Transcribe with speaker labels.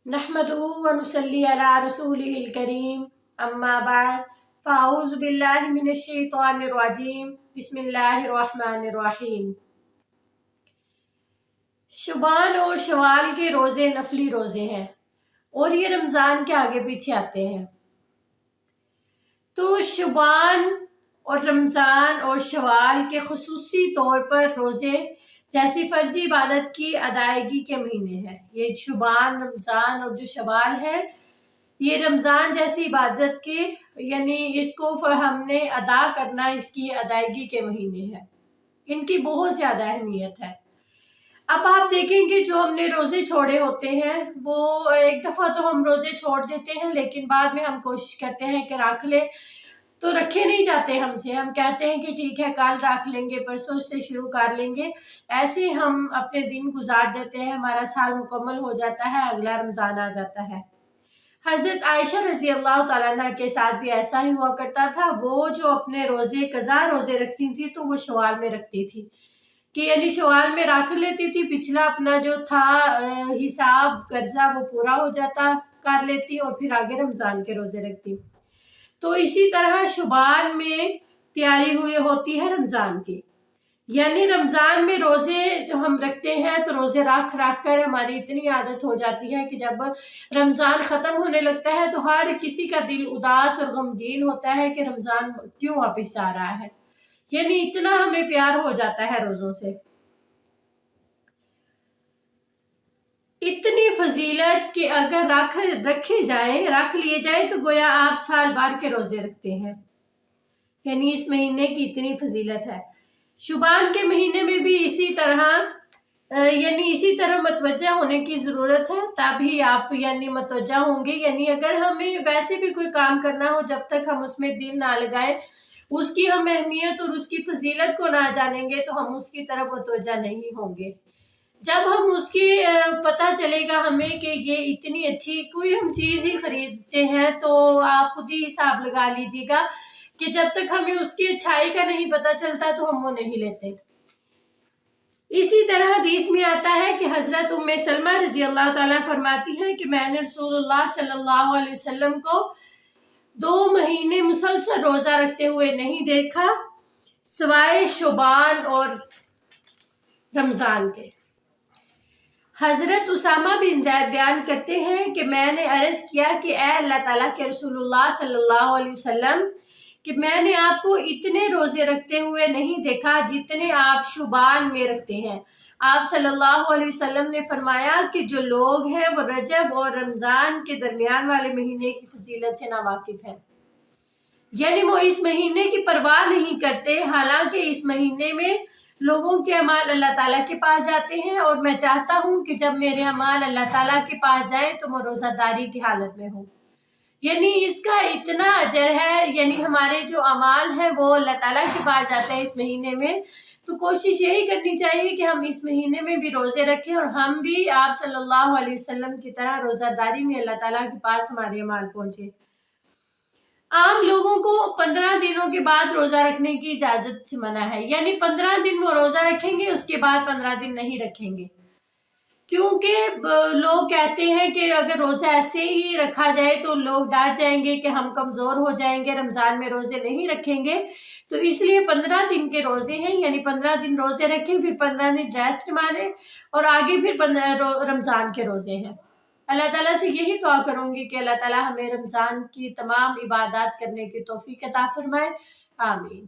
Speaker 1: नहमदुहु व नुसल्ली अला रसूलिहिल करीम अम्मा बाद फ़ाऊज़ु बिल्लाहि मिनश शैतानिर रजीम बिस्मिल्लाहिर रहमानिर रहीम। शुबान और शवाल के रोज़े नफली रोज़े हैं और ये रमज़ान के आगे पीछे आते हैं। तो शुबान और रमज़ान और शवाल के खुसूसी तौर पर रोज़े जैसी फ़र्ज़ी इबादत की अदायगी के महीने हैं। ये शुबान, रमज़ान और जो शवाल है, ये रमज़ान जैसी इबादत के यानी इसको हमने अदा करना, इसकी अदायगी के महीने हैं। इनकी बहुत ज़्यादा अहमियत है। अब आप देखेंगे जो हमने रोज़े छोड़े होते हैं वो एक दफ़ा तो हम रोज़े छोड़ देते हैं, लेकिन बाद में हम कोशिश करते हैं कि रख ले, तो रखे नहीं जाते हमसे। हम कहते हैं कि ठीक है कल रख लेंगे, परसों से शुरू कर लेंगे। ऐसे हम अपने दिन गुजार देते हैं, हमारा साल मुकम्मल हो जाता है, अगला रमज़ान आ जाता है। हज़रत आयशा रज़ी अल्लाह तआला अन्हा के साथ भी ऐसा ही हुआ करता था। वो जो अपने रोज़े कज़ा रोज़े रखती थी तो वो शवाल में रखती थी कि यानी शवाल में रख लेती थी, पिछला अपना जो था हिसाब कर्जा वो पूरा हो जाता, कर लेती और फिर आगे रमज़ान के रोज़े रखती। तो इसी तरह शुबान में तैयारी हुई होती है रमज़ान की, यानी रमज़ान में रोज़े जो हम रखते हैं तो रोज़े रख कर हमारी इतनी आदत हो जाती है कि जब रमज़ान ख़त्म होने लगता है तो हर किसी का दिल उदास और गमगीन होता है कि रमज़ान क्यों वापस आ रहा है, यानी इतना हमें प्यार हो जाता है रोज़ों से। इतनी फजीलत कि अगर रख लिए जाए तो गोया आप साल भर के रोज़े रखते हैं, यानी इस महीने की इतनी फजीलत है। शुबान के महीने में भी इसी तरह मतवज्जा होने की ज़रूरत है, तभी आप यानी मतवज्जा होंगे। यानी अगर हमें वैसे भी कोई काम करना हो, जब तक हम उसमें दिल ना लगाए, उसकी हम अहमियत और उसकी फजीलत को ना जानेंगे तो हम उसकी तरफ मतवज्जा नहीं होंगे। जब हम उसकी पता चलेगा हमें कि ये इतनी अच्छी कोई हम चीज़ ही खरीदते हैं तो आप खुद ही हिसाब लगा लीजिएगा कि जब तक हमें उसकी अच्छाई का नहीं पता चलता तो हम वो नहीं लेते। इसी तरह हदीस में आता है कि हज़रत उम्मे सलमा रज़ी अल्लाह तआला फरमाती हैं कि मैंने रसूलुल्लाह सल्लल्लाहु अलैहि वसल्लम को 2 महीने मुसलसल रोज़ा रखते हुए नहीं देखा सिवाय शुबान और रमज़ान के। हज़रत उसामा बिन ज़ैद बयान करते हैं कि मैंने अर्ज़ किया कि ए अल्लाह ताला के रसूलुल्लाह सल्लल्लाहु अलैहि वसल्लम कि मैंने आपको इतने रोज़े रखते हुए नहीं देखा जितने आप शुबान में रखते हैं। आप सल्लल्लाहु अलैहि वसल्लम ने फरमाया कि जो लोग हैं वो रजब और रमज़ान के दरमियान वाले महीने की फजीलत से नावाकिफ हैं, यानी वो इस महीने की परवाह नहीं करते। हालांकि इस महीने में लोगों के अमाल अल्लाह ताला के पास जाते हैं और मैं चाहता हूँ कि जब मेरे अमाल अल्लाह ताला के पास जाए तो मैं रोज़ादारी की हालत में हूँ, यानी इसका इतना अजर है। यानी हमारे जो अमाल हैं वो अल्लाह ताला के पास जाते हैं इस महीने में, तो कोशिश यही करनी चाहिए कि हम इस महीने में भी रोज़े रखें और हम भी आप सल्लल्लाहु अलैहि वसल्लम की तरह रोज़ादारी में अल्लाह ताला के पास हमारे अमाल पहुँचे। आम लोगों को 15 दिनों के बाद रोज़ा रखने की इजाज़त मना है, यानी 15 दिन वो रोज़ा रखेंगे, उसके बाद 15 दिन नहीं रखेंगे, क्योंकि लोग कहते हैं कि अगर रोज़ा ऐसे ही रखा जाए तो लोग डर जाएंगे कि हम कमज़ोर हो जाएंगे, रमज़ान में रोज़े नहीं रखेंगे। तो इसलिए 15 दिन के रोज़े हैं, यानी 15 दिन रोज़े रखें, फिर 15 दिन रेस्ट मारें और आगे फिर रमज़ान के रोज़े हैं। अल्लाह ताला से यही दुआ करूंगी कि अल्लाह ताला हमें रमज़ान की तमाम इबादत करने की तौफीक अता फरमाए। आमीन।